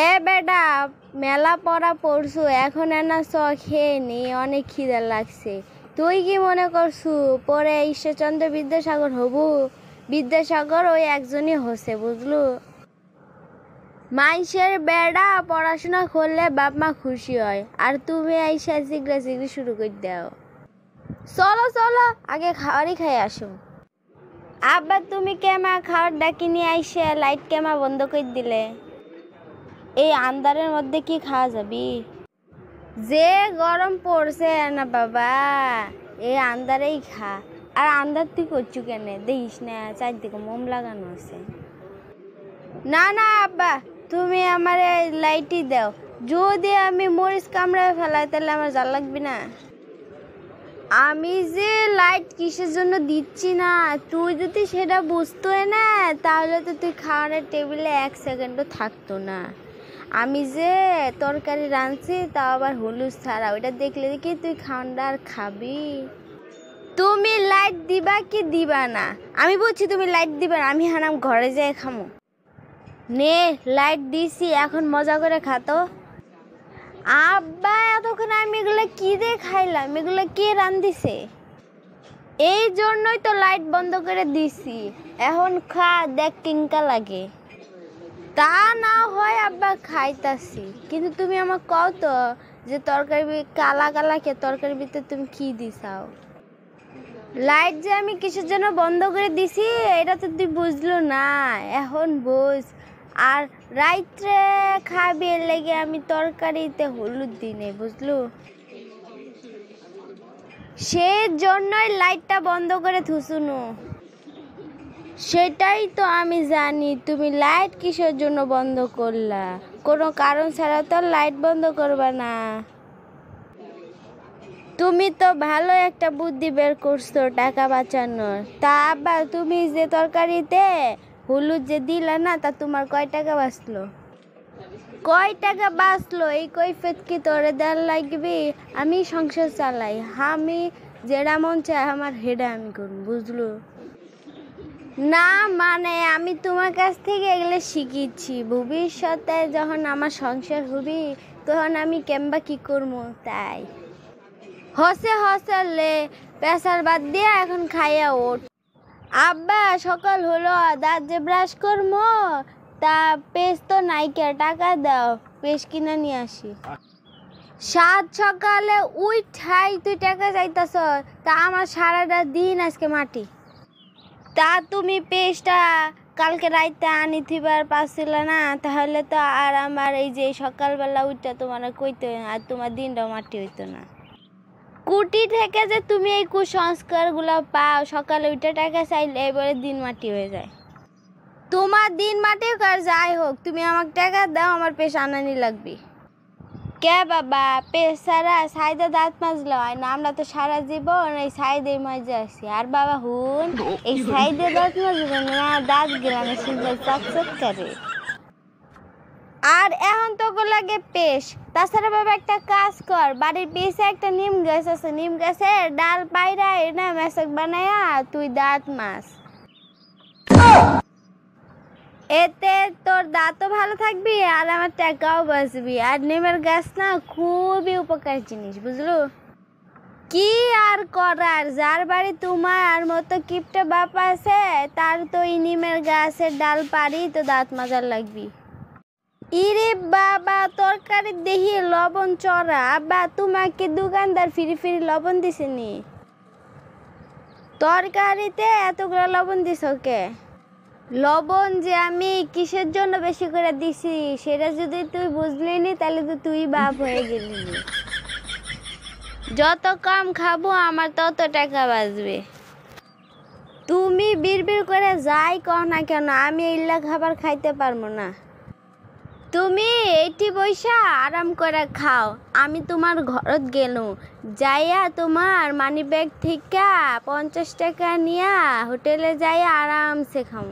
এ বেটা, মেলা পড়া পড়ছু, এখন না চ খেয়ে নি, অনেক খিদা লাগছে। তুই কি মনে করছু পরে ঈশ্বরচন্দ্র বিদ্যাসাগর হবু? বিদ্যাসাগর ওই একজনই হচ্ছে, বুঝলু। মানুষের বেড়া পড়াশোনা করলে বাপ মা খুশি হয়, আর তুমি আইসা জিগরা জিগরি শুরু করে দাও। চলো চলো, আগে খাওয়ারই খাই আসো। আব্বা, তুমি কেমা খাওয়ার ডাকি নিয়ে আইসে লাইট কেমা বন্ধ করে দিলে? এই আন্ধারের মধ্যে কি খাওয়া যাবি? যে গরম পড়ছে না বাবা, এই আন্ধারেই খা। আর আন্ধার তুই করছু কেন? দেখিস না চারদিকে মোম লাগানো আছে। না না আব্বা, তুমি আমার লাইটই দাও। যদি আমি মরিচ কামড়ায় ফেলাই তাহলে আমার জাল লাগবে না। আমি যে লাইট কিসের জন্য দিচ্ছি না, তুই যদি সেটা বুঝতোই না তাহলে তো তুই খাওয়ানোর টেবিলে 1 সেকেন্ডও থাকতো না। আমি যে তরকারি রাঁধছি তাও আবার হলুদ ছাড়া, ওইটা দেখলে কি তুই খাওয়ানটা আর খাবি? তুমি লাইট দিবা কি দিবা না? আমি বলছি তুমি লাইট দিবা না, আমি হারাম ঘরে যেয়ে খামো। নে লাইট দিছি, এখন মজা করে খাতো। আব্বা, এতক্ষণ আমি এগুলো কি দিয়ে খাইলাম? এগুলো কে রান্ধিছে? এই জন্যই তো লাইট বন্ধ করে দিছি। এখন খা, দেখ কিংকা লাগে। তা না হয় আব্বা, খাইতাছি, কিন্তু তুমি আমার কও তো যে তরকারি কালা কালা কে তরকারির ভিতরে তুমি কি দিছাও? লাইট যে আমি কিসের জন্য বন্ধ করে দিছি এটা তো তুই বুঝলো না, এখন বুঝ। আর রাইত্রে খাবি এর লেগে আমি তরকারিতে হলুদ দিই নাই, বুঝলু। সেই জন্যই লাইটটা বন্ধ করে থুসুনু। সেটাই তো আমি জানি, তুমি লাইট কিসের জন্য বন্ধ করলা? কোনো কারণ ছাড়া তো লাইট বন্ধ করবা না। তুমি তো ভালো একটা বুদ্ধি বের করছো টাকা বাঁচানোর। তা আব্বা, তুমি যে তরকারিতে হলুদ যে দিলা না, তা তোমার কয় টাকা বাঁচলো? কয় টাকা বাঁচলো এই কৈফিয়ত কি তোরে দেওয়ার লাগবে? আমি সংসার চালাই, আমি যেটা মন চায় আমার হেডা আমি করব, বুঝলো। না মানে আমি তোমার কাছ থেকে এগুলো শিখেছি, ভবিষ্যতে যখন আমার সংসার হবি তখন আমি কেমবা কি করবো তাই। হসে হসে লে, পেশার বাদ দিয়ে এখন খাইয়া ওঠ। আব্বা, সকাল হলো, দাঁত যে ব্রাশ করবো, তা পেস্ট তো নাইকে, টাকা দাও, পেস্ট কিনে নিয়ে আসি। সাত সকালে উঠাই তুই টাকা চাইতাছ? তা আমার সারাটা দিন আজকে মাটি। তা তুমি পেস্টটা কালকে রাইতে আনি থিবার পাচ্ছিল না, তাহলে তো আর আমার এই যে সকালবেলা উঠটা তোমার কইতে আর তোমার দিনটাও মাটি হইতো না। কুটি থেকে যে তুমি এই কুসংস্কারগুলো পাও, সকালে উঠে টাকা চাইলে এবারে দিন মাটি হয়ে যায়। তোমার দিন মাটি আর যাই হোক, তুমি আমাকে টাকা দাও, আমার পেশ আনানি লাগবে। কে বাবা, পেশ সারা সাইদে দাঁত মাজলে হয় না? আমরা তো সারা জীবন এই সাইদে মজা আছি। আর বাবা হুন, এই সাইদে দাঁত মাজবে না, দাঁত গেলানো সুন্দর চকচক করে। আর এখন তো লাগে পেশ। তাছাড়া বাবা একটা কাজ কর, বাড়ির পিছে একটা নিম গাছ আছে, নিম গাছের ডাল পাইরা না মেশক বানায়া তুই দাঁত মাছ। এতে তোর দাঁতও ভালো থাকবি আর আমার টাকাও বাঁচবি। আর নিমের গাছ না খুবই উপকার জিনিস, বুঝলো। কি আর করার, যার বাড়ি তোমার মতো কিপটা বাপ আছে তার তো এই নিমের গাছের ডাল পারি তো দাঁত মাজার লাগবি। ইরে বাবা, তরকারি দেখি লবণ চড়া। আব্বা, তোমাকে দোকানদার ফিরি ফিরি লবণ দিছেনি? তরকারিতে এতগুলো লবণ দিছ কে? লবণ যে আমি কিসের জন্য বেশি করে দিছি সেটা যদি তুই বুঝলি নি তাহলে তো তুই বাপ হয়ে গেলি। যত কম খাবো আমার তত টাকা বাঁচবে। তুমি বিড়বিড় করে যাই কও না কেন, আমি এইলা খাবার খাইতে পারবো না। তুমি এইটি বৈশা আরাম করে খাও, আমি তোমার ঘরত গেলুম, যাইয়া তোমার মানি ব্যাগ থেকে 50 টাকা নিয়া হোটেলে যাইয়া আরামসে খাও।